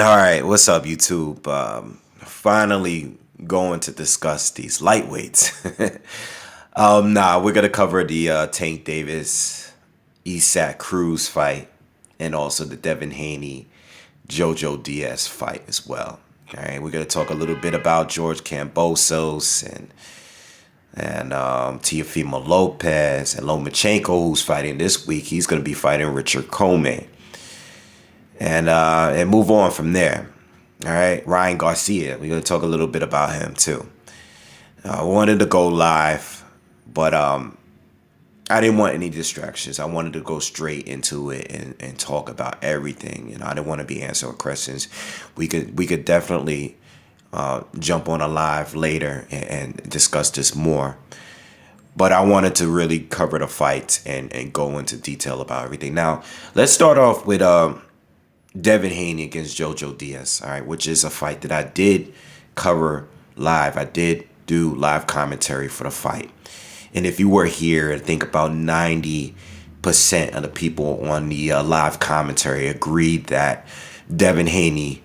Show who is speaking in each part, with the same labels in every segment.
Speaker 1: All right, what's up, YouTube? Finally going to discuss these lightweights. We're gonna cover the Tank Davis, Cruz fight, and also the Devin Haney, Jojo Diaz fight as well. All right, we're gonna talk a little bit about George Kambosos and Teofimo Lopez and Lomachenko, who's fighting this week. He's gonna be fighting Richard Coleman, and move on from there. All right, Ryan Garcia. We're gonna talk a little bit about him too. I wanted to go live, but I didn't want any distractions. I wanted to go straight into it and talk about everything. I didn't want to be answering questions. We could definitely jump on a live later and discuss this more. But I wanted to really cover the fight and go into detail about everything. Now, let's start off with Devin Haney against Jojo Diaz, all right, which is a fight that I did cover live. I did do live commentary for the fight. And if you were here, I think about 90% of the people on the live commentary agreed that Devin Haney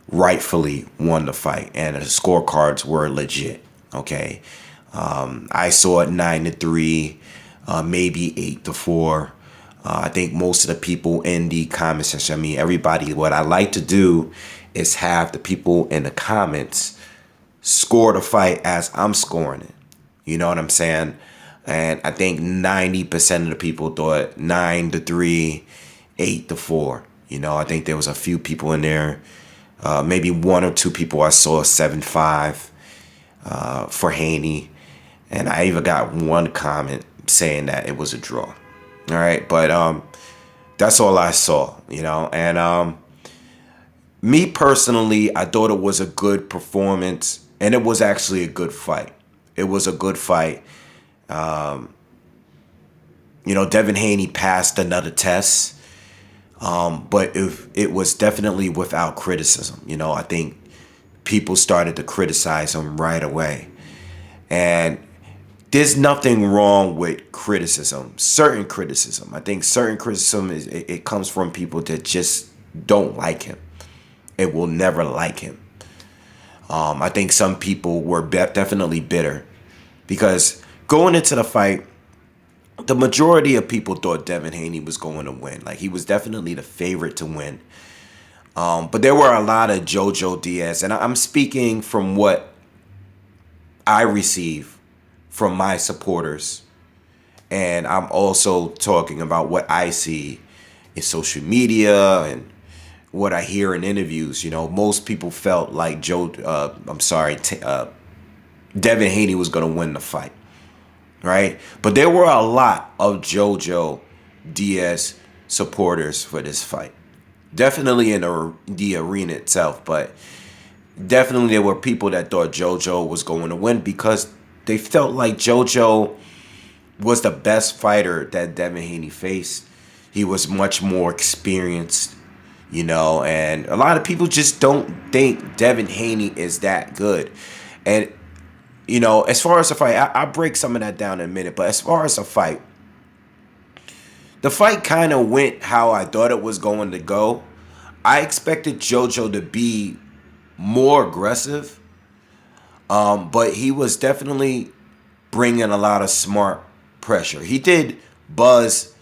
Speaker 1: rightfully won the fight and the scorecards were legit, okay? I saw it 9-3, maybe 8-4. I think most of the people in the comment section, everybody, what I like to do is have the people in the comments score the fight as I'm scoring it. You know what I'm saying? And I think 90% of the people thought 9-3, 8-4. I think there was a few people in there, maybe one or two people I saw 7-5 for Haney. And I even got one comment saying that it was a draw. All right, but that's all I saw, and me personally, I thought it was a good performance, and it was actually a good fight. It was a good fight. Devin Haney passed another test, but it was definitely without criticism. I think people started to criticize him right away, and there's nothing wrong with criticism. Certain criticism. I think certain criticism it comes from people that just don't like him. It will never like him. I think some people were definitely bitter because going into the fight, the majority of people thought Devin Haney was going to win. Like, he was definitely the favorite to win. But there were a lot of Jojo Diaz, and I'm speaking from what I receive from my supporters, and I'm also talking about what I see in social media and what I hear in interviews. Most people felt like Devin Haney was going to win the fight, right? But there were a lot of Jojo Diaz supporters for this fight. Definitely in the arena itself, but definitely there were people that thought Jojo was going to win because they felt like Jojo was the best fighter that Devin Haney faced. He was much more experienced, and a lot of people just don't think Devin Haney is that good. And, as far as the fight, I'll break some of that down in a minute, but as far as the fight kind of went how I thought it was going to go. I expected Jojo to be more aggressive. But he was definitely bringing a lot of smart pressure. He did buzz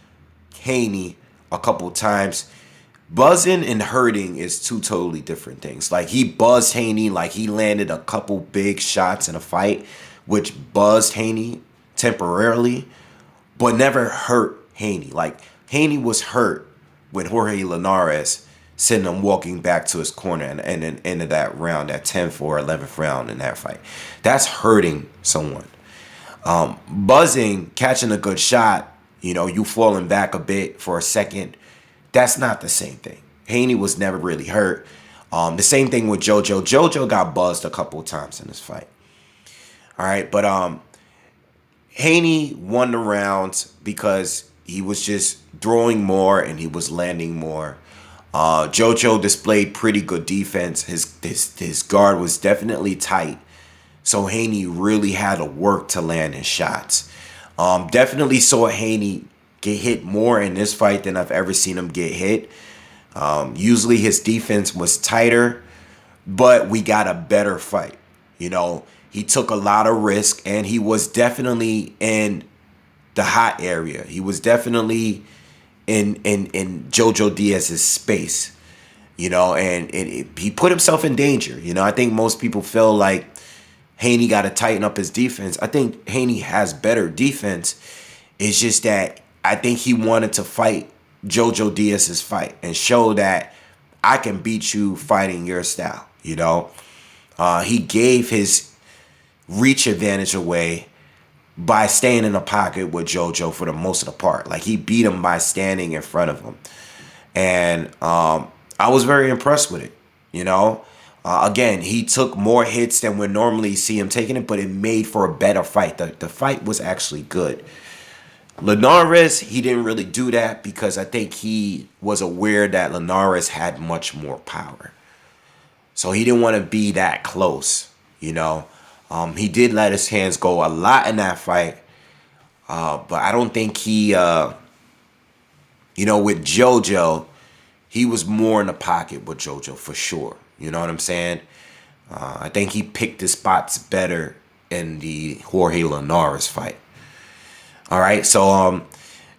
Speaker 1: Haney a couple times. Buzzing and hurting is two totally different things. Like, he buzzed Haney, like he landed a couple big shots in a fight, which buzzed Haney temporarily, but never hurt Haney. Like, Haney was hurt when Jorge Linares sent him walking back to his corner and then ended that round, that 10th or 11th round in that fight. That's hurting someone. Buzzing, catching a good shot, you falling back a bit for a second, that's not the same thing. Haney was never really hurt. The same thing with Jojo. Jojo got buzzed a couple of times in this fight. All right, but Haney won the rounds because he was just throwing more and he was landing more. Jojo displayed pretty good defense. His guard was definitely tight. So Haney really had to work to land his shots. Definitely saw Haney get hit more in this fight than I've ever seen him get hit. Usually his defense was tighter, but we got a better fight. You know, he took a lot of risk, and he was definitely in the hot area. He was definitely in Jojo Diaz's space. You know, and he put himself in danger. You know, I think most people feel like Haney got to tighten up his defense. I think Haney has better defense. It's just that I think he wanted to fight Jojo Diaz's fight and show that I can beat you fighting your style. You know, he gave his reach advantage away by staying in the pocket with Jojo for the most of the part. Like, he beat him by standing in front of him. And I was very impressed with it, you know. Again, he took more hits than we normally see him taking it, but it made for a better fight. The fight was actually good. Linares, he didn't really do that because I think he was aware that Linares had much more power. So he didn't want to be that close, you know. He did let his hands go a lot in that fight. But I don't think he, with Jojo, he was more in the pocket with Jojo for sure. You know what I'm saying? I think he picked his spots better in the Jorge Linares fight. All right, so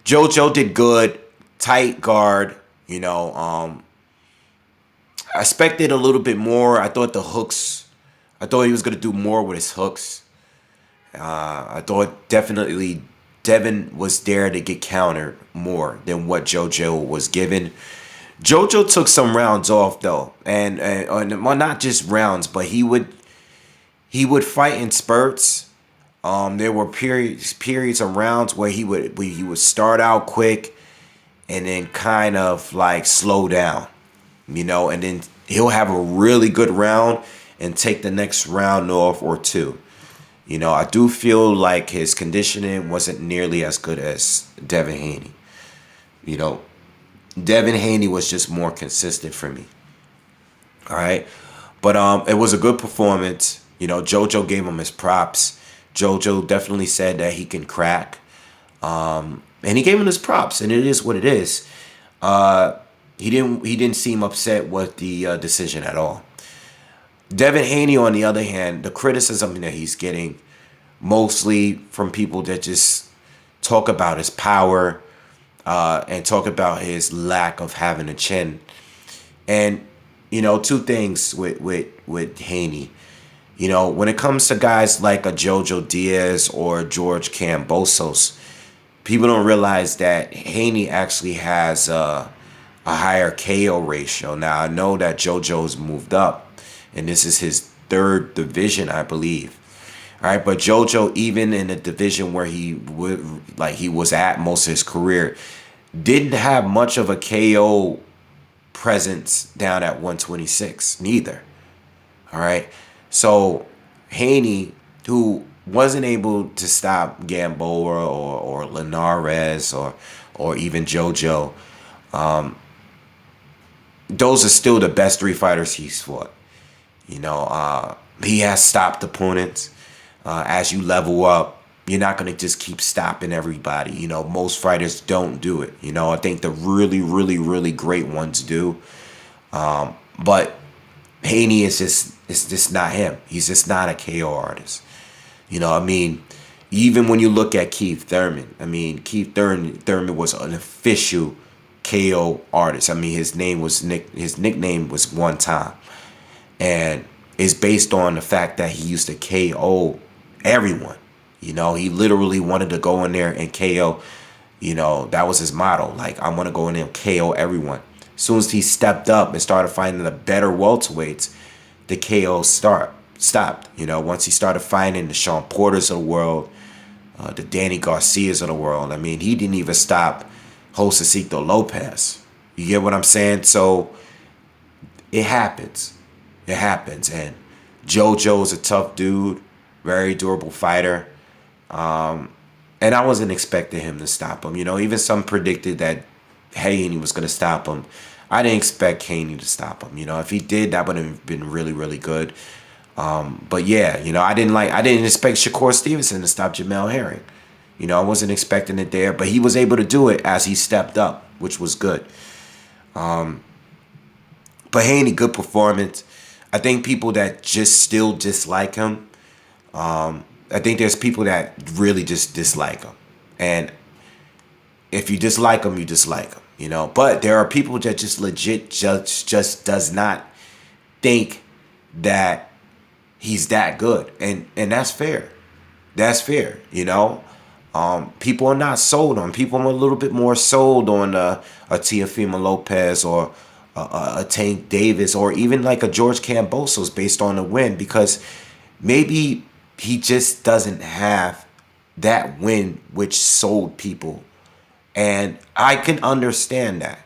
Speaker 1: Jojo did good, tight guard. You know, I expected a little bit more. I thought he was gonna do more with his hooks. I thought definitely Devin was there to get countered more than what Jojo was given. Jojo took some rounds off though, and well, not just rounds, but he would fight in spurts. There were periods of rounds where he would start out quick, and then kind of like slow down, you know, and then he'll have a really good round and take the next round off or two. You know, I do feel like his conditioning wasn't nearly as good as Devin Haney. You know, Devin Haney was just more consistent for me. All right. But it was a good performance. You know, Jojo gave him his props. Jojo definitely said that he can crack. And he gave him his props, and it is what it is. He didn't seem upset with the decision at all. Devin Haney, on the other hand, the criticism that he's getting mostly from people that just talk about his power and talk about his lack of having a chin. And, you know, two things with Haney. You know, when it comes to guys like a Jojo Diaz or George Kambosos, people don't realize that Haney actually has a higher KO ratio. Now, I know that Jojo's moved up, and this is his third division, I believe. All right, but Jojo, even in the division where he was at most of his career, didn't have much of a KO presence down at 126, neither. All right, so Haney, who wasn't able to stop Gamboa or Linares or even Jojo, those are still the best three fighters he's fought. You know, he has stopped opponents. As you level up, you're not going to just keep stopping everybody. You know, most fighters don't do it. You know, I think the really, really, really great ones do. But Haney is just not him. He's just not a KO artist. You know, I mean, even when you look at Keith Thurman, I mean, Keith Thurman was an official KO artist. I mean, his nickname was One Time. And it's based on the fact that he used to KO everyone. You know, he literally wanted to go in there and KO. You know, that was his motto. Like, I want to go in there and KO everyone. As soon as he stepped up and started fighting the better welterweights, the KO stopped. You know, once he started fighting the Sean Porters of the world, the Danny Garcias of the world, I mean, he didn't even stop Josecito Lopez. You get what I'm saying? So it happens. It happens. And Jojo's a tough dude, very durable fighter. And I wasn't expecting him to stop him. You know, even some predicted that Haney was going to stop him. I didn't expect Haney to stop him. You know, if he did, that would have been really, really good. But yeah, you know, I didn't expect Shakur Stevenson to stop Jamel Herring. You know, I wasn't expecting it there, but he was able to do it as he stepped up, which was good. But Haney, good performance. I think people that just still dislike him, I think there's people that really just dislike him. And if you dislike him, you dislike him, you know. But there are people that just legit just does not think that he's that good. And that's fair. That's fair, you know. People are not sold on. People are a little bit more sold on a Teofimo Lopez or a Tank Davis or even like a George Kambosos based on the win, because maybe he just doesn't have that win which sold people. And I can understand that.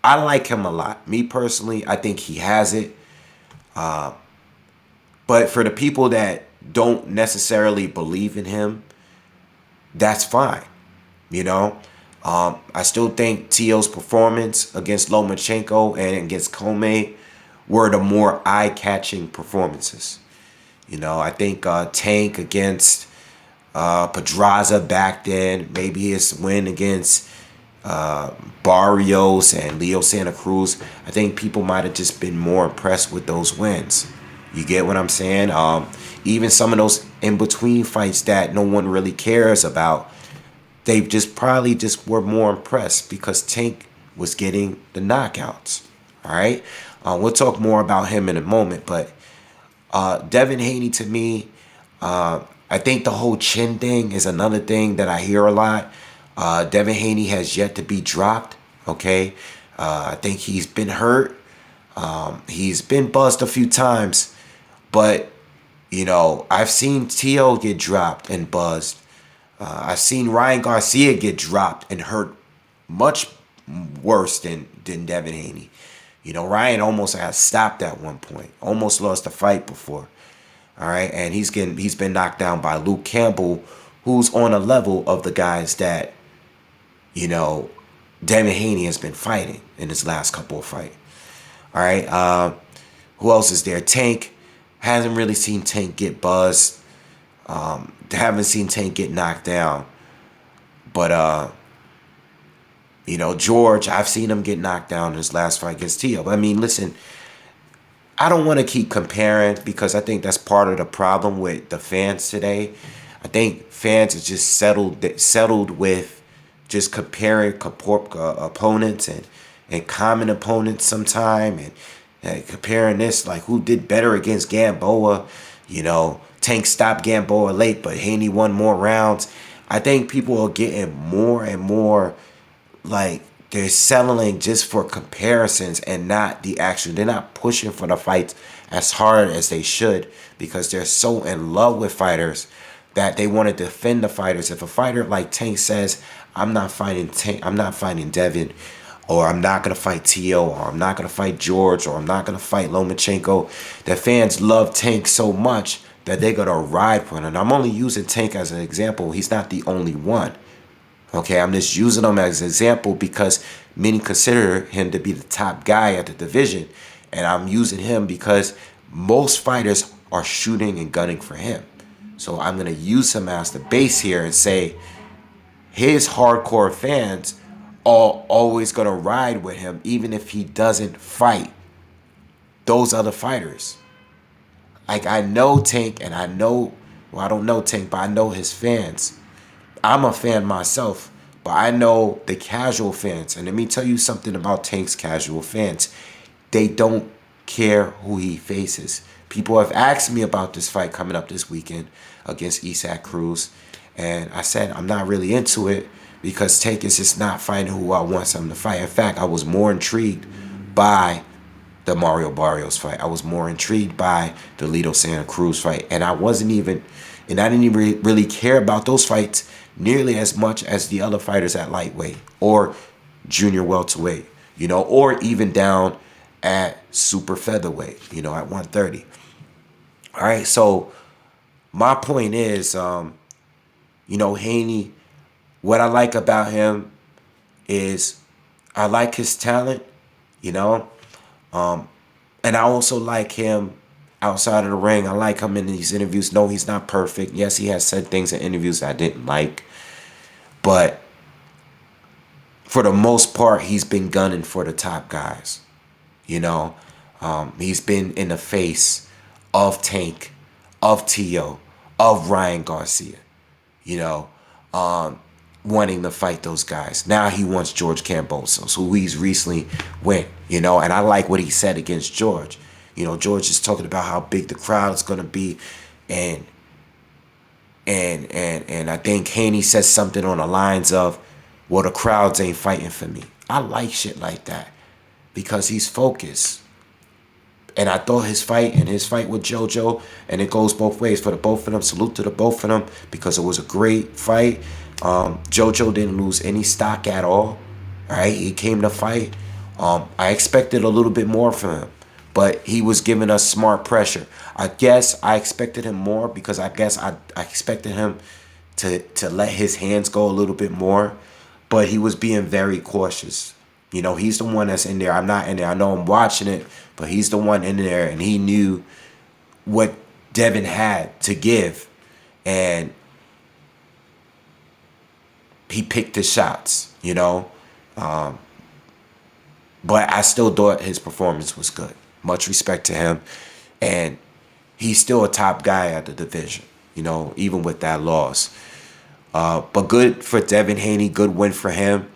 Speaker 1: I like him a lot. Me personally, I think he has it. But for the people that don't necessarily believe in him, that's fine. You know, I still think Tio's performance against Lomachenko and against Comey were the more eye-catching performances. You know, I think Tank against Pedraza back then, maybe his win against Barrios and Leo Santa Cruz, I think people might have just been more impressed with those wins. You get what I'm saying? Even some of those in-between fights that no one really cares about, they just probably just were more impressed because Tank was getting the knockouts. All right? We'll talk more about him in a moment, but Devin Haney, to me, I think the whole chin thing is another thing that I hear a lot. Devin Haney has yet to be dropped, okay? I think he's been hurt. He's been buzzed a few times. But, you know, I've seen Tio get dropped and buzzed. I've seen Ryan Garcia get dropped and hurt much worse than Devin Haney. You know, Ryan almost got stopped at one point. Almost lost a fight before. All right, and he's been knocked down by Luke Campbell, who's on a level of the guys that, you know, Devin Haney has been fighting in his last couple of fights. All right, who else is there? Tank. Hasn't really seen Tank get buzzed. Haven't seen Tank get knocked down. But, you know, George, I've seen him get knocked down in his last fight against Tio. But, I mean, listen, I don't want to keep comparing because I think that's part of the problem with the fans today. I think fans are just settled with just comparing opponents and common opponents sometime and comparing this, like who did better against Gamboa. You know, Tank stopped Gamboa late, but Haney won more rounds. I think people are getting more and more like they're settling just for comparisons and not the action. They're not pushing for the fights as hard as they should because they're so in love with fighters that they want to defend the fighters. If a fighter like Tank says, I'm not fighting Devin, or I'm not going to fight Tio, or I'm not going to fight George, or I'm not going to fight Lomachenko, the fans love Tank so much that they're going to ride for him. And I'm only using Tank as an example. He's not the only one. Okay, I'm just using him as an example because many consider him to be the top guy at the division. And I'm using him because most fighters are shooting and gunning for him. So I'm going to use him as the base here and say his hardcore fans are always going to ride with him even if he doesn't fight those other fighters. Like, I know Tank, and I know, well, I don't know Tank, but I know his fans. I'm a fan myself, but I know the casual fans. And let me tell you something about Tank's casual fans. They don't care who he faces. People have asked me about this fight coming up this weekend against Isaac Cruz. And I said I'm not really into it because Tank is just not fighting who I want him to fight. In fact, I was more intrigued by the Mario Barrios fight. I was more intrigued by the Lito Santa Cruz fight. And I didn't even really care about those fights nearly as much as the other fighters at lightweight or junior welterweight, you know, or even down at super featherweight, you know, at 130. All right, so my point is, you know, Haney, what I like about him is I like his talent, you know, and I also like him outside of the ring. I like him in these interviews. No, he's not perfect. Yes, he has said things in interviews that I didn't like. But for the most part, he's been gunning for the top guys. You know, He's been in the face of Tank, of T.O., of Ryan Garcia, you know, wanting to fight those guys. Now he wants George Kambosos, who he's recently went, and I like what he said against George. George is talking about how big the crowd is going to be, and I think Haney says something on the lines of, well, the crowds ain't fighting for me. I like shit like that because he's focused. And I thought his fight with Jojo, and it goes both ways for the both of them. Salute to the both of them because it was a great fight. Jojo didn't lose any stock at all. Right? He came to fight. I expected a little bit more from him, but he was giving us smart pressure. I guess I expected him more because I expected him to let his hands go a little bit more, but he was being very cautious. He's the one that's in there. I'm not in there. I know I'm watching it, but he's the one in there, and he knew what Devin had to give, and he picked his shots, But I still thought his performance was good. Much respect to him, and he's still a top guy at the division, even with that loss. But good for Devin Haney. Good win for him.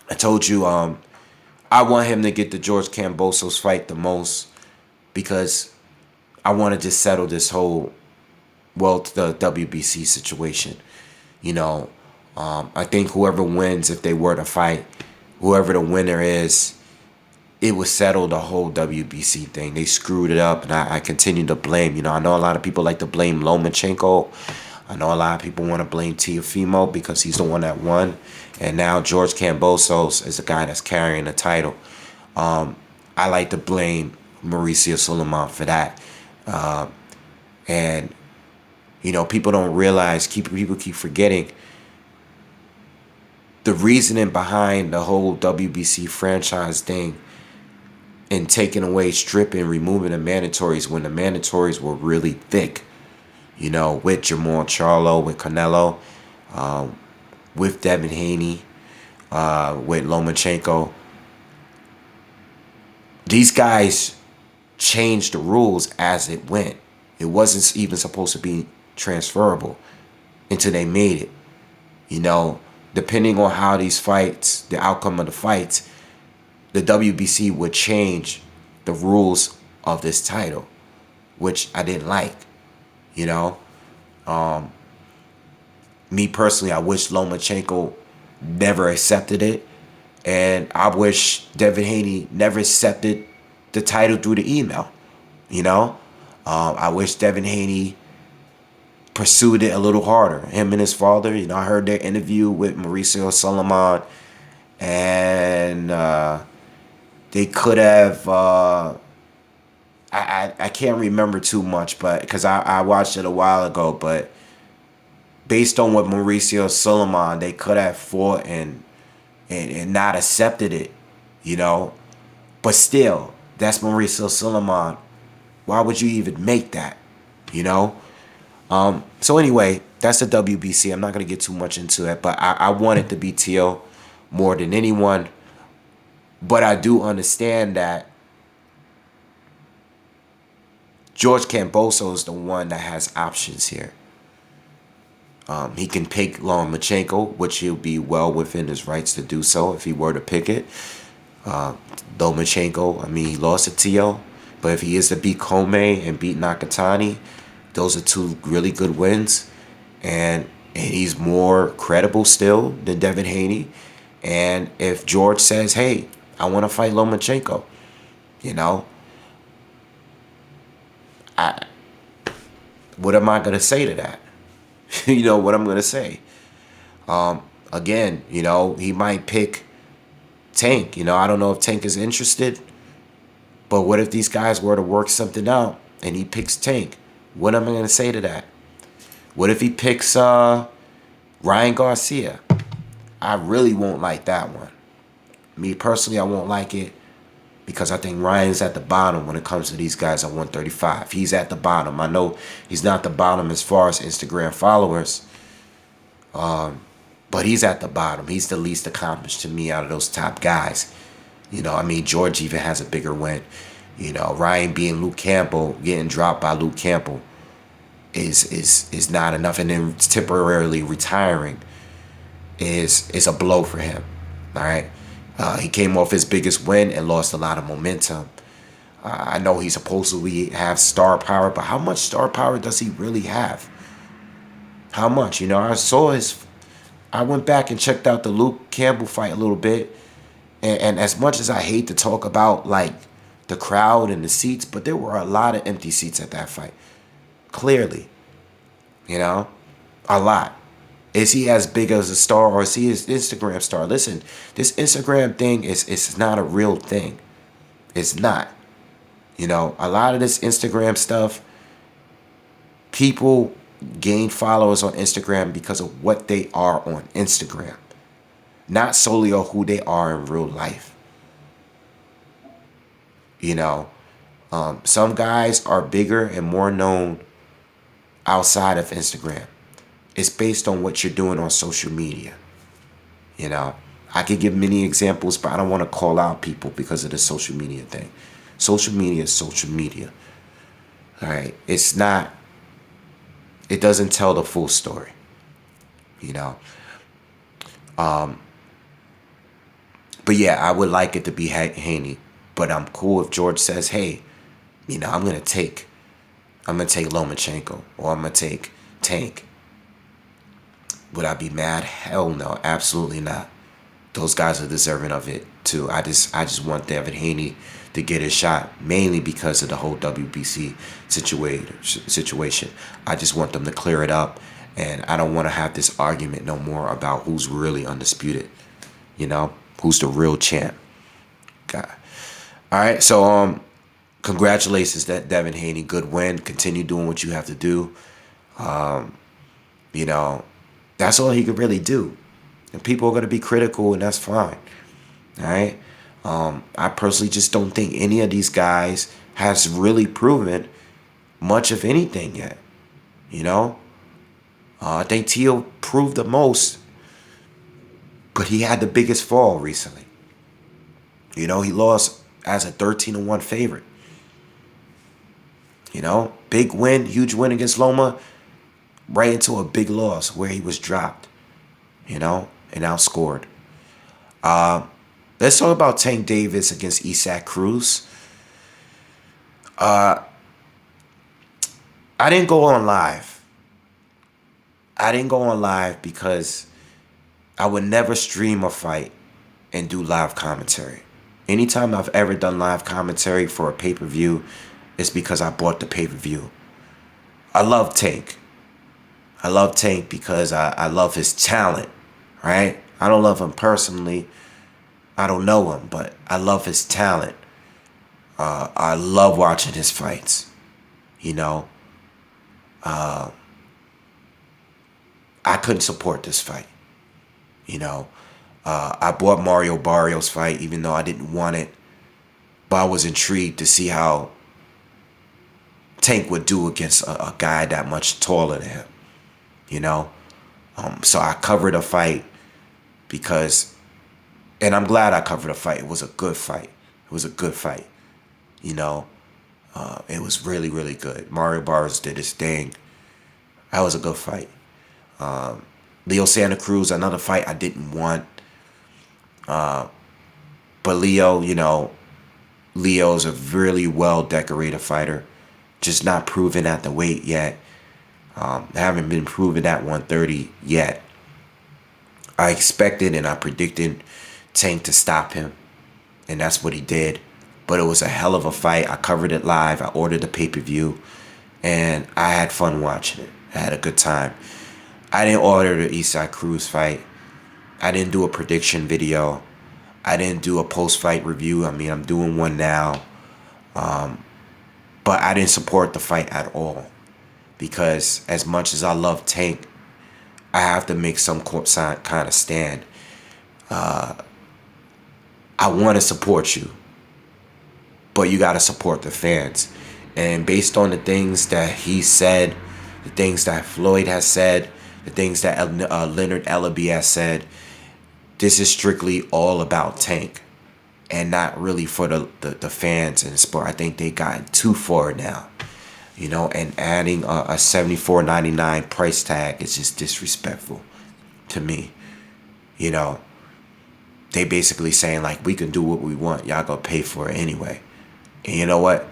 Speaker 1: I told you I want him to get the George Kambosos fight the most because I want to just settle this whole, the WBC situation. I think whoever wins, if they were to fight, whoever the winner is, it would settle the whole WBC thing. They screwed it up, and I continue to blame. I know a lot of people like to blame Lomachenko. I know a lot of people want to blame Teofimo because he's the one that won. And now George Kambosos is the guy that's carrying the title. I like to blame Mauricio Sulaiman for that. And people don't realize, people keep forgetting the reasoning behind the whole WBC franchise thing and taking away, stripping, removing the mandatories when the mandatories were really thick. With Jamal Charlo, with Canelo, with Devin Haney, with Lomachenko. These guys changed the rules as it went. It wasn't even supposed to be transferable until they made it. Depending on how these fights, the outcome of the fights, the WBC would change the rules of this title, which I didn't like. Me personally, I wish Lomachenko never accepted it, and I wish Devin Haney never accepted the title through the email. I wish Devin Haney pursued it a little harder. Him and his father, I heard their interview with Mauricio Sulaiman, and they could have. I can't remember too much, but because I watched it a while ago, but based on what Mauricio Sulaiman, they could have fought and not accepted it, But still, that's Mauricio Sulaiman. Why would you even make that, So anyway, that's the WBC. I'm not going to get too much into it, but I want it to be T.O. more than anyone. But I do understand that George Kambosos is the one that has options here. He can pick Lomachenko, which he'll be well within his rights to do so if he were to pick it. Lomachenko, he lost to T.O., but if he is to beat Comey and beat Nakatani, those are two really good wins. And he's more credible still than Devin Haney. And if George says, hey, I want to fight Lomachenko, what am I going to say to that? What I'm going to say. Again, he might pick Tank. I don't know if Tank is interested. But what if these guys were to work something out and he picks Tank? What am I going to say to that? What if he picks Ryan Garcia? I really won't like that one. Me personally, I won't like it because I think Ryan's at the bottom when it comes to these guys at 135. He's at the bottom. I know he's not the bottom as far as Instagram followers, but he's at the bottom. He's the least accomplished to me out of those top guys. George even has a bigger win. You know, Ryan being Luke Campbell, getting dropped by Luke Campbell is not enough, and then temporarily retiring is a blow for him. All right, he came off his biggest win and lost a lot of momentum. I know he's supposedly have star power, but how much star power does he really have? How much? You know, I went back and checked out the Luke Campbell fight a little bit, and as much as I hate to talk about like the crowd and the seats, but there were a lot of empty seats at that fight. Clearly, you know, a lot. Is he as big as a star, or is he his Instagram star? Listen, this Instagram thing is not a real thing. It's not. You know, a lot of this Instagram stuff, people gain followers on Instagram because of what they are on Instagram, not solely on who they are in real life. You know, some guys are bigger and more known outside of Instagram. It's based on what you're doing on social media. You know, I could give many examples, but I don't want to call out people because of the social media thing. Social media is social media. All right. It doesn't tell the full story. You know. But yeah, I would like it to be Haney. But I'm cool if George says, hey, you know, I'm gonna take Lomachenko, or I'm gonna take Tank. Would I be mad? Hell no, absolutely not. Those guys are deserving of it too. I just want Devin Haney to get his shot, mainly because of the whole WBC situation. I just want them to clear it up, and I don't want to have this argument no more about who's really undisputed. You know, who's the real champ. God. All right, so congratulations, Devin Haney. Good win. Continue doing what you have to do. You know, that's all he could really do. And people are going to be critical, and that's fine. All right? I personally just don't think any of these guys has really proven much of anything yet. You know? I think Teal proved the most, but he had the biggest fall recently. You know, he lost as a 13-1 favorite. You know? Big win, huge win against Loma, right into a big loss where he was dropped. You know? And outscored. Let's talk about Tank Davis against Isaac Cruz. I didn't go on live. Because I would never stream a fight and do live commentary. Anytime I've ever done live commentary for a pay-per-view, it's because I bought the pay-per-view. I love Tank. Because I love his talent. Right? I don't love him personally. I don't know him, but I love his talent. I love watching his fights. You know? I couldn't support this fight. You know? I bought Mario Barrios' fight even though I didn't want it. But I was intrigued to see how Tank would do against a guy that much taller than him. You know? So I covered a fight because, and I'm glad I covered a fight. It was a good fight. You know, it was really, really good. Mario Barrios did his thing. That was a good fight. Leo Santa Cruz, another fight I didn't want. But Leo, you know, Leo's a really well-decorated fighter. Just not proven at the weight yet. Haven't been proven at 130 yet. I expected and I predicted Tank to stop him, and that's what he did. But it was a hell of a fight. I covered it live. I ordered the pay-per-view, and I had fun watching it. I had a good time. I didn't order the Isaac Cruz fight. I didn't do a prediction video. I didn't do a post-fight review. I mean, I'm doing one now. But I didn't support the fight at all. Because as much as I love Tank, I have to make some kind of stand. I want to support you, but you got to support the fans. And based on the things that he said, the things that Floyd has said, the things that Leonard Ellaby has said, this is strictly all about Tank. and not really for the fans and sport. I think they gotten too far now, you know, and adding a $74.99 price tag is just disrespectful to me. You know, they basically saying like, we can do what we want, y'all gonna pay for it anyway. And you know what?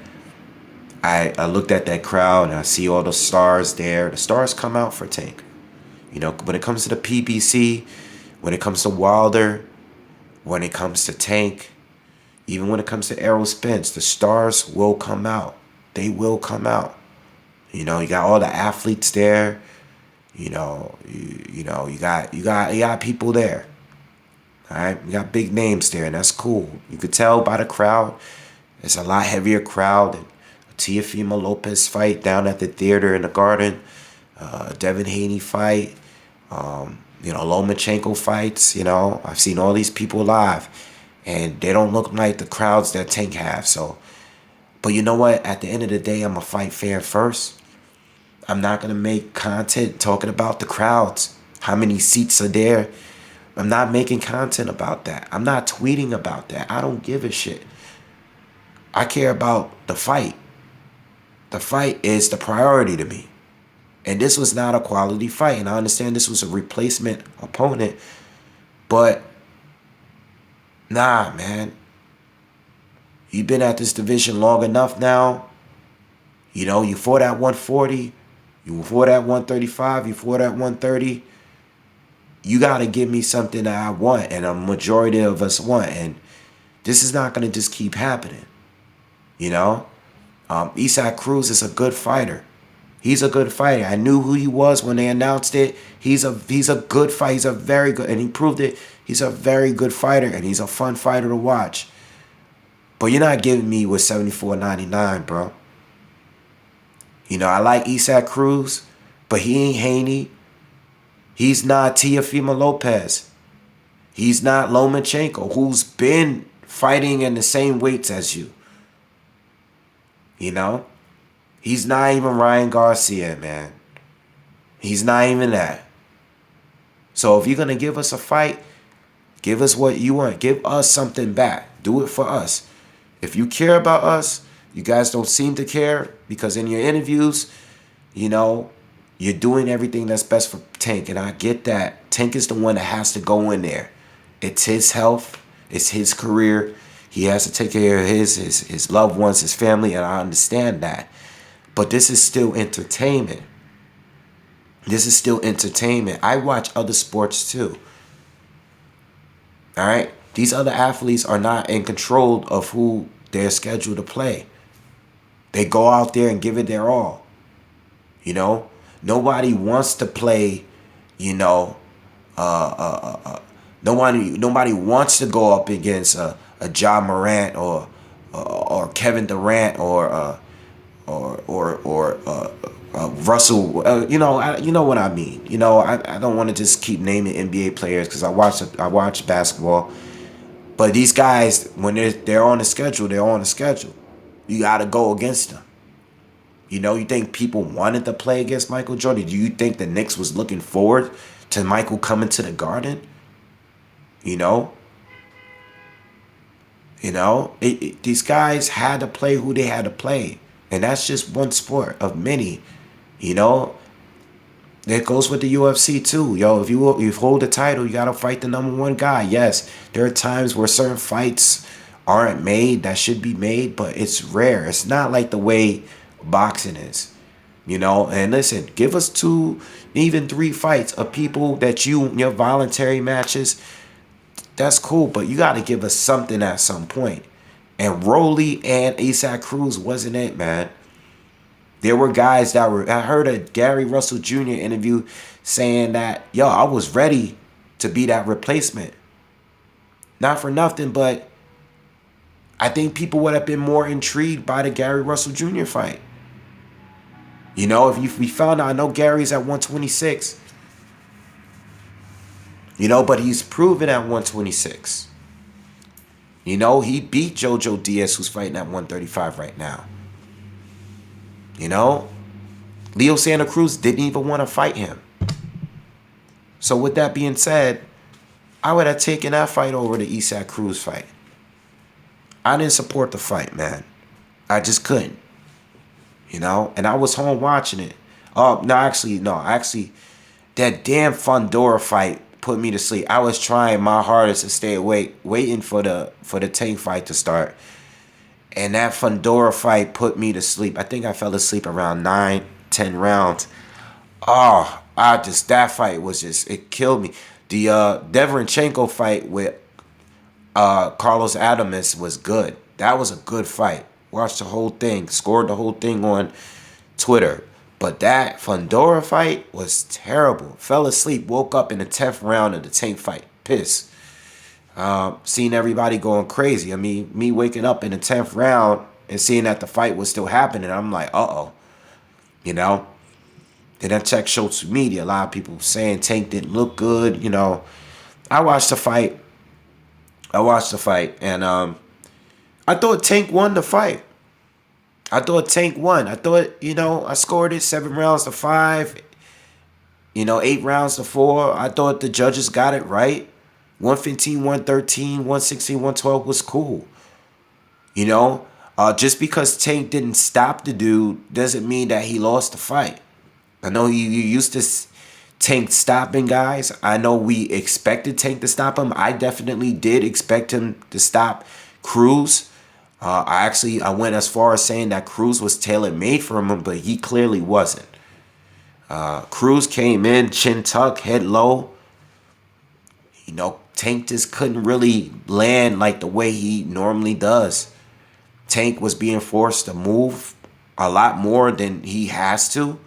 Speaker 1: I looked at that crowd and I see all the stars there. The stars come out for Tank. You know, when it comes to the PBC, when it comes to Wilder, when it comes to Tank, even when it comes to Errol Spence, the stars will come out. They will come out. You know, you got all the athletes there. You know, you got people there. All right, you got big names there, and that's cool. You could tell by the crowd. It's a lot heavier crowd than a Teofimo Lopez fight down at the theater in the Garden, Devin Haney fight, you know, Lomachenko fights. You know, I've seen all these people live, and they don't look like the crowds that Tank have. So, but you know what? At the end of the day, I'm a fight fan first. I'm not gonna make content talking about the crowds, how many seats are there. I'm not making content about that. I'm not tweeting about that. I don't give a shit. I care about the fight. The fight is the priority to me. And this was not a quality fight. And I understand this was a replacement opponent. But, nah, man. You've been at this division long enough now. You know, you fought at 140. You fought at 135. You fought at 130. You got to give me something that I want and a majority of us want. And this is not going to just keep happening. You know? Isaac Cruz is a good fighter. He's a good fighter. I knew who he was when they announced it. He's a good fighter. He's a very good, and he proved it. He's a very good fighter, and he's a fun fighter to watch. But you're not giving me with $74.99, bro. You know, I like Isaac Cruz, but he ain't Haney. He's not Teofimo Lopez. He's not Lomachenko, who's been fighting in the same weights as you. You know? He's not even Ryan Garcia, man. He's not even that. So if you're going to give us a fight, give us what you want. Give us something back. Do it for us. If you care about us, you guys don't seem to care because in your interviews, you know, you're doing everything that's best for Tank. And I get that. Tank is the one that has to go in there. It's his health. It's his career. He has to take care of his loved ones, his family, and I understand that. But this is still entertainment. This is still entertainment. I watch other sports too. All right? These other athletes are not in control of who they're scheduled to play. They go out there and give it their all. You know? Nobody wants to play, you know, nobody wants to go up against a Ja Morant or Kevin Durant or Russell. You know what I mean. You know, I don't want to just keep naming NBA players because I watch basketball. But these guys, when they're on the schedule, they're on the schedule. You got to go against them. You know, you think people wanted to play against Michael Jordan? Do you think the Knicks was looking forward to Michael coming to the Garden? You know? You know? These guys had to play who they had to play. And that's just one sport of many. You know? That goes with the UFC too. Yo, if you hold the title, you got to fight the #1 guy. Yes, there are times where certain fights aren't made that should be made, but it's rare. It's not like the way boxing is, you know. And listen, give us 2, even 3 fights of people that your voluntary matches. That's cool, but you got to give us something at some point. And Rolly and Isaac Cruz wasn't it, man. There were guys that were. I heard a Gary Russell Jr. interview saying that, yo, I was ready to be that replacement. Not for nothing, but I think people would have been more intrigued by the Gary Russell Jr. fight. You know, if we found out, I know Gary's at 126. You know, but he's proven at 126. You know, he beat Jojo Diaz, who's fighting at 135 right now. You know, Leo Santa Cruz didn't even want to fight him. So with that being said, I would have taken that fight over the Isaac Cruz fight. I didn't support the fight, man. I just couldn't, you know? And I was home watching it. Oh, no, actually, that damn Fundora fight put me to sleep. I was trying my hardest to stay awake, waiting for the Tank fight to start. And that Fundora fight put me to sleep. I think I fell asleep around 9, 10 rounds. Oh, that fight was just, it killed me. The Deverenchenko fight with Carlos Adames was good. That was a good fight. Watched the whole thing, scored the whole thing on Twitter. But that Fundora fight was terrible. Fell asleep, woke up in the 10th round of the Tank fight. Pissed. Seeing everybody going crazy. I mean, me waking up in the 10th round and seeing that the fight was still happening, I'm like, uh-oh. You know? Then I checked social media. A lot of people saying Tank didn't look good. You know, I watched the fight. And I thought Tank won the fight. I thought Tank won. I thought, you know, I scored it 7 rounds to 5. You know, 8 rounds to 4. I thought the judges got it right. 115, 113, 116, 112 was cool. You know, just because Tank didn't stop the dude doesn't mean that he lost the fight. I know you used to Tank stopping guys. I know we expected Tank to stop him. I definitely did expect him to stop Cruz. I went as far as saying that Cruz was tailor-made for him, but he clearly wasn't. Cruz came in, chin tuck, head low. You know, Tank just couldn't really land like the way he normally does. Tank was being forced to move a lot more than he has to.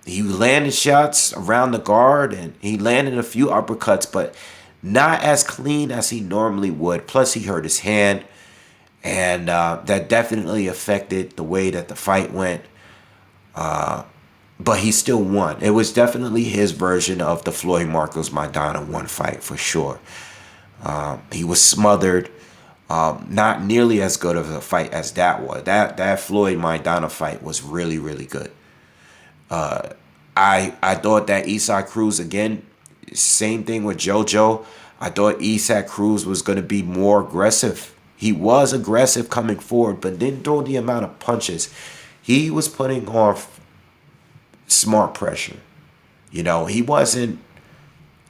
Speaker 1: He landed shots around the guard, and he landed a few uppercuts, but not as clean as he normally would. Plus, he hurt his hand, and that definitely affected the way that the fight went. But he still won. It was definitely his version of the Floyd Marcos Maidana 1 fight for sure. He was smothered. Not nearly as good of a fight as that was. That Floyd Maidana fight was really, really good. I thought that Isaac Cruz, again, same thing with Jojo. I thought Isaac Cruz was going to be more aggressive. He was aggressive coming forward, but didn't throw the amount of punches. He was putting off smart pressure. You know, he wasn't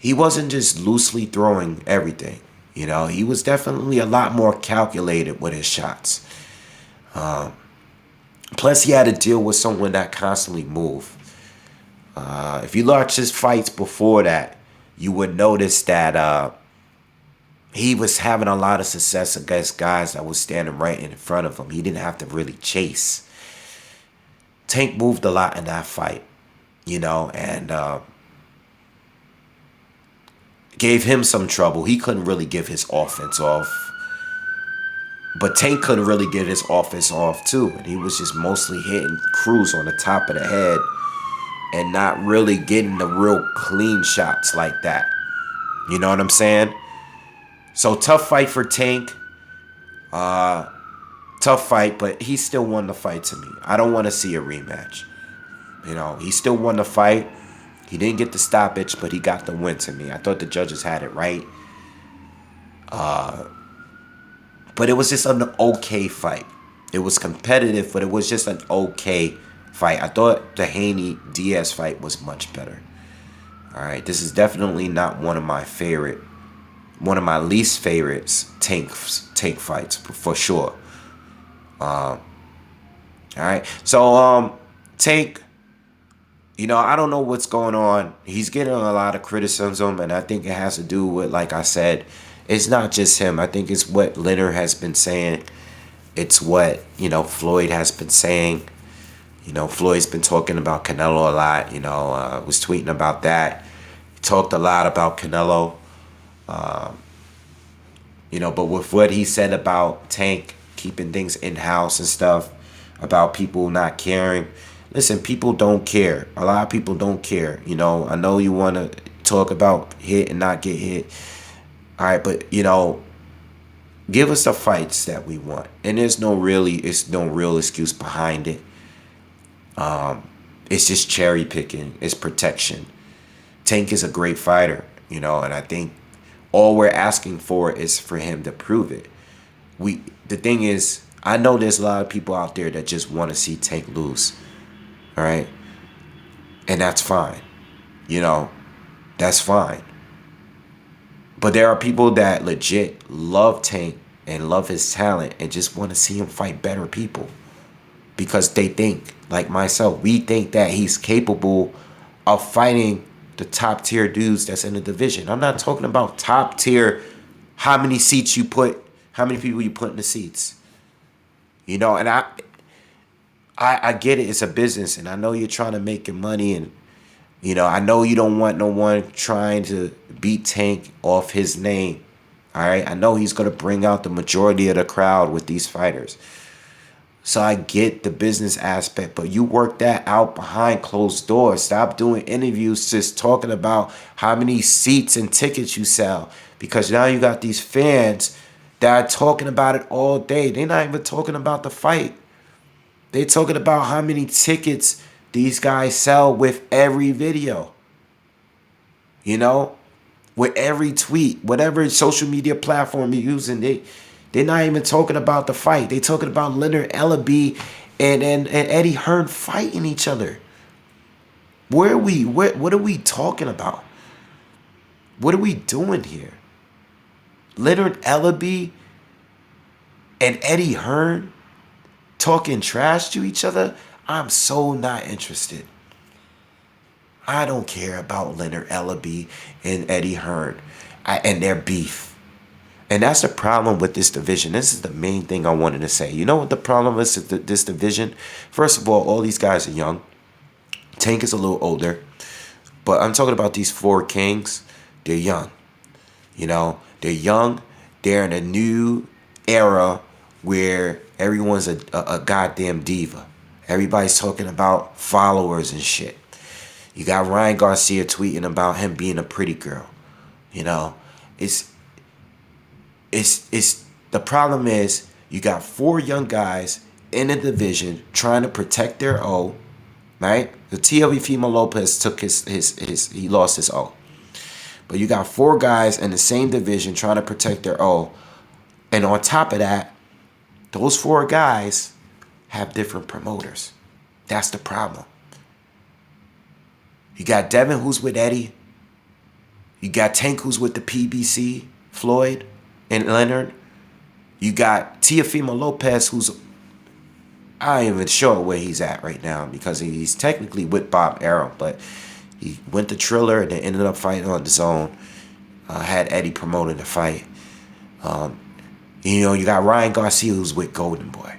Speaker 1: just loosely throwing everything. You know, he was definitely a lot more calculated with his shots. Plus, he had to deal with someone that constantly moved. If you watch his fights before that, you would notice that he was having a lot of success against guys that was standing right in front of him. He didn't have to really chase. Tank moved a lot in that fight, you know, and gave him some trouble. He couldn't really give his offense off. But Tank couldn't really get his offense off too. And he was just mostly hitting Cruz on the top of the head and not really getting the real clean shots like that. You know what I'm saying? So tough fight for Tank. Tough fight, but he still won the fight to me. I don't want to see a rematch. You know, he still won the fight. He didn't get the stoppage, but he got the win to me. I thought the judges had it right. But it was just an okay fight. It was competitive, but it was just an okay fight. I thought the Haney Diaz fight was much better. All right, this is definitely not one of my least favorites tank fights for sure. All right, so Tank, you know, I don't know what's going on. He's getting a lot of criticism, and I think it has to do with, like I said, it's not just him. I think it's what Leonard has been saying. It's what, you know, Floyd has been saying. You know, Floyd's been talking about Canelo a lot. You know, was tweeting about that. He talked a lot about Canelo. You know, but with what he said about Tank keeping things in-house and stuff, about people not caring. Listen, people don't care. A lot of people don't care. You know, I know you want to talk about hit and not get hit. All right, but, you know, give us the fights that we want. And there's no real excuse behind it. It's just cherry picking. It's protection. Tank is a great fighter, you know, and I think all we're asking for is for him to prove it. The thing is, I know there's a lot of people out there that just want to see Tank lose. All right? And that's fine. You know, that's fine. But there are people that legit love Tank and love his talent and just want to see him fight better people. Because they think, like myself, we think that he's capable of fighting the top tier dudes that's in the division. I'm not talking about top tier, how many seats you put, how many people you put in the seats. You know, and I get it, it's a business, and I know you're trying to make your money, and you know, I know you don't want no one trying to beat Tank off his name. All right, I know he's gonna bring out the majority of the crowd with these fighters. So I get the business aspect, but you work that out behind closed doors. Stop doing interviews just talking about how many seats and tickets you sell. Because now you got these fans that are talking about it all day. They're not even talking about the fight. They're talking about how many tickets these guys sell with every video. You know? With every tweet, whatever social media platform you're using, they're not even talking about the fight. They're talking about Leonard Ellaby and Eddie Hearn fighting each other. What are we talking about? What are we doing here? Leonard Ellaby and Eddie Hearn talking trash to each other? I'm so not interested. I don't care about Leonard Ellaby and Eddie Hearn and their beef. And that's the problem with this division. This is the main thing I wanted to say. You know what the problem is with this division? First of all these guys are young. Tank is a little older. But I'm talking about these four kings. They're young. You know, they're young. They're in a new era where everyone's a goddamn diva. Everybody's talking about followers and shit. You got Ryan Garcia tweeting about him being a pretty girl. You know, it's the problem is you got four young guys in the division trying to protect their O, right? The Teofimo Lopez took he lost his O. But you got four guys in the same division trying to protect their O. And on top of that, those four guys have different promoters. That's the problem. You got Devin, who's with Eddie. You got Tank, who's with the PBC, Floyd and Leonard. You got Teofimo Lopez, who's, I ain't even sure where he's at right now because he's technically with Bob Arum, but he went to Triller and then ended up fighting on his own. Had Eddie promoting the fight. You know, you got Ryan Garcia, who's with Golden Boy.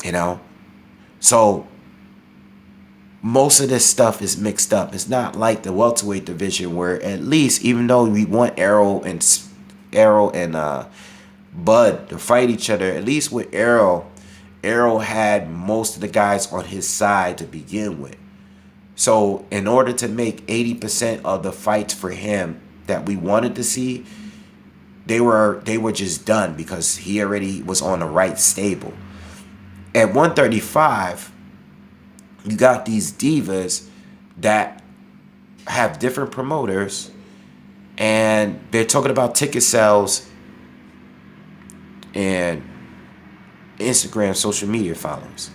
Speaker 1: You know? So most of this stuff is mixed up. It's not like the welterweight division where at least, even though we want Arrow and Bud to fight each other, at least with Arrow had most of the guys on his side to begin with. So in order to make 80% of the fights for him that we wanted to see, they were just done because he already was on the right stable. At 135, you got these divas that have different promoters and they're talking about ticket sales and Instagram social media followers.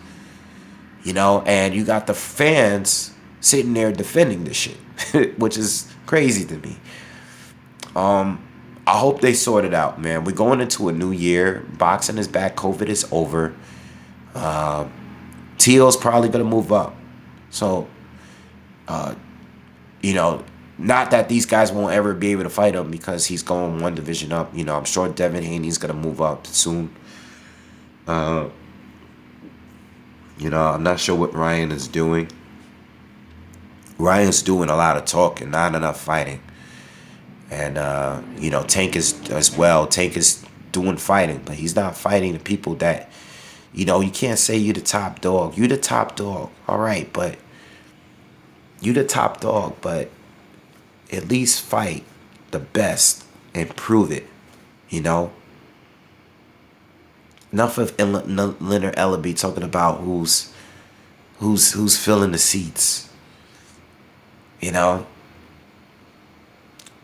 Speaker 1: You know, and you got the fans sitting there defending this shit, which is crazy to me. I hope they sort it out, man. We're going into a new year. Boxing is back. COVID is over. Teal's probably going to move up. So, you know, not that these guys won't ever be able to fight him because he's going one division up. You know, I'm sure Devin Haney's going to move up soon. You know, I'm not sure what Ryan is doing. Ryan's doing a lot of talking, not enough fighting. And, you know, Tank is as well. Tank is doing fighting, but he's not fighting the people that, you know, you can't say you're the top dog. You're the top dog. All right, but you're the top dog, but at least fight the best and prove it, you know? Enough of Leonard Ellaby talking about who's filling the seats. You know?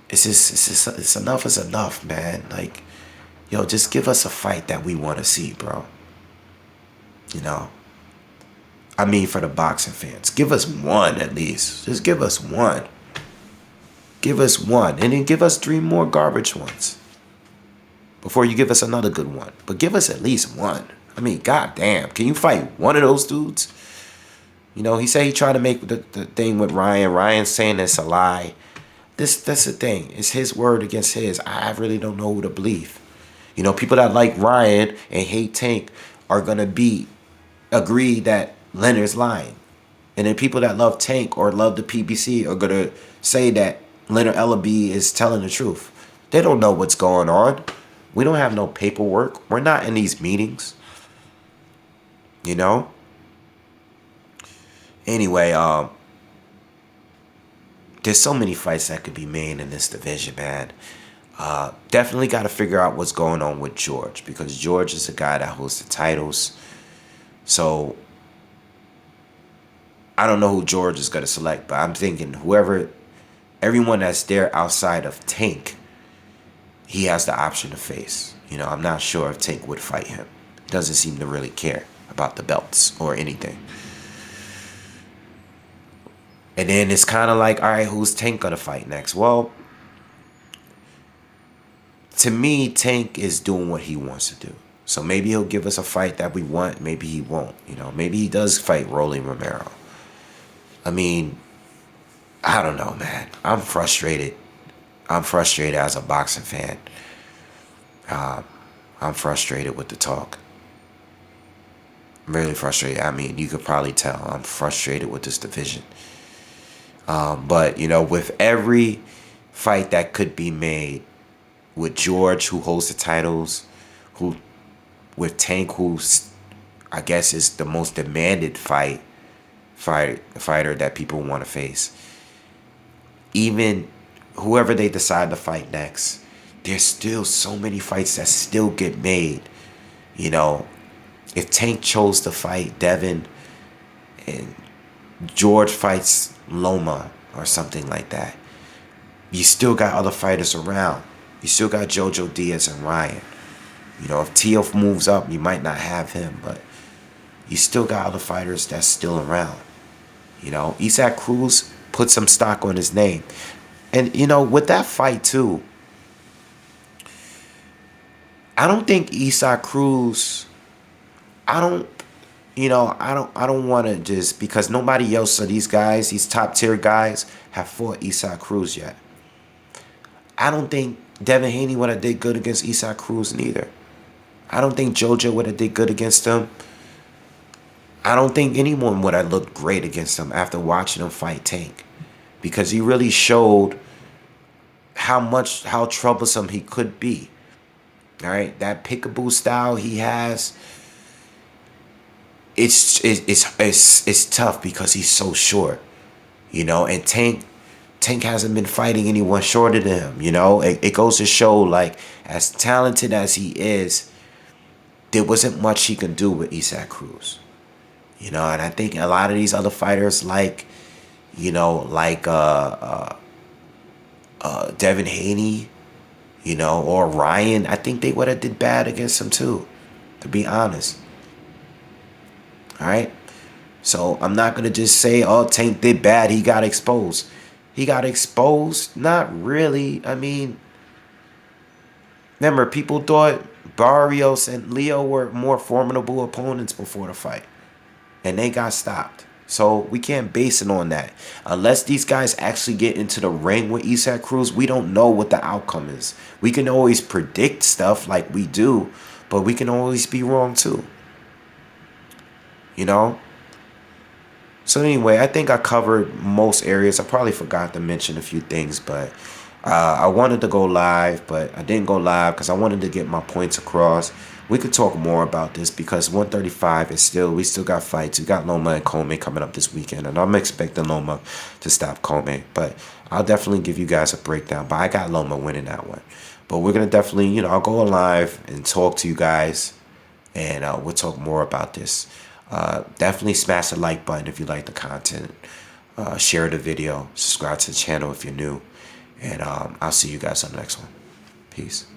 Speaker 1: It's enough is enough, man. Like, yo, just give us a fight that we want to see, bro. You know? I mean, for the boxing fans, give us one at least. Just give us one. Give us one. And then give us 3 more garbage ones before you give us another good one. But give us at least one. I mean, goddamn. Can you fight one of those dudes? You know, he said he tried to make the thing with Ryan. Ryan's saying it's a lie. That's the thing. It's his word against his. I really don't know who to believe. You know, people that like Ryan and hate Tank are going to agree that Leonard's lying. And then people that love Tank or love the PBC are going to say that Leonard Ellaby is telling the truth. They don't know what's going on. We don't have no paperwork. We're not in these meetings. You know? Anyway, there's so many fights that could be made in this division, man. Definitely got to figure out what's going on with George, because George is a guy that holds the titles. So I don't know who George is going to select, but I'm thinking everyone that's there outside of Tank, he has the option to face. You know, I'm not sure if Tank would fight him. Doesn't seem to really care about the belts or anything. And then it's kind of like, all right, who's Tank going to fight next? Well, to me, Tank is doing what he wants to do. So maybe he'll give us a fight that we want. Maybe he won't. You know, maybe he does fight Rolling Romero. I mean, I don't know, man. I'm frustrated. I'm frustrated as a boxing fan. I'm frustrated with the talk. I'm really frustrated. I mean, you could probably tell I'm frustrated with this division. But, you know, with every fight that could be made, with George, who holds the titles, with Tank, who's, I guess, is the most demanded fighter that people want to face. Even whoever they decide to fight next, there's still so many fights that still get made. You know, if Tank chose to fight Devin and George fights Loma or something like that, you still got other fighters around. You still got Jojo Diaz and Ryan. You know, if Tio moves up, you might not have him, but you still got other fighters that's still around. You know, Isaac Cruz put some stock on his name. And, you know, with that fight, too, I don't think Isaac Cruz, I don't want to just, because nobody else of these guys, these top tier guys, have fought Isaac Cruz yet. I don't think Devin Haney would have did good against Isaac Cruz neither. I don't think Jojo would have did good against him. I don't think anyone would have looked great against him after watching him fight Tank, because he really showed how troublesome he could be. All right, that peekaboo style he has, it's tough because he's so short, you know. And Tank hasn't been fighting anyone shorter than him, you know. It goes to show, like, as talented as he is, there wasn't much he can do with Isaac Cruz, you know. And I think a lot of these other fighters, like, you know, like Devin Haney, you know, or Ryan, I think they would have did bad against him too, to be honest. All right, so I'm not gonna just say, oh, Tank did bad, he got exposed. He got exposed? Not really. I mean, remember, people thought Barrios and Leo were more formidable opponents before the fight, and they got stopped. So we can't base it on that. Unless these guys actually get into the ring with Isaac Cruz, we don't know what the outcome is. We can always predict stuff like we do, but we can always be wrong too. You know? So anyway, I think I covered most areas. I probably forgot to mention a few things, but I wanted to go live, but I didn't go live because I wanted to get my points across. We could talk more about this because 135 is we still got fights. We got Loma and Comey coming up this weekend, and I'm expecting Loma to stop Comey, but I'll definitely give you guys a breakdown. But I got Loma winning that one. But we're going to definitely, you know, I'll go live and talk to you guys, and we'll talk more about this. Definitely smash the like button if you like the content. Share the video. Subscribe to the channel if you're new. And I'll see you guys on the next one. Peace.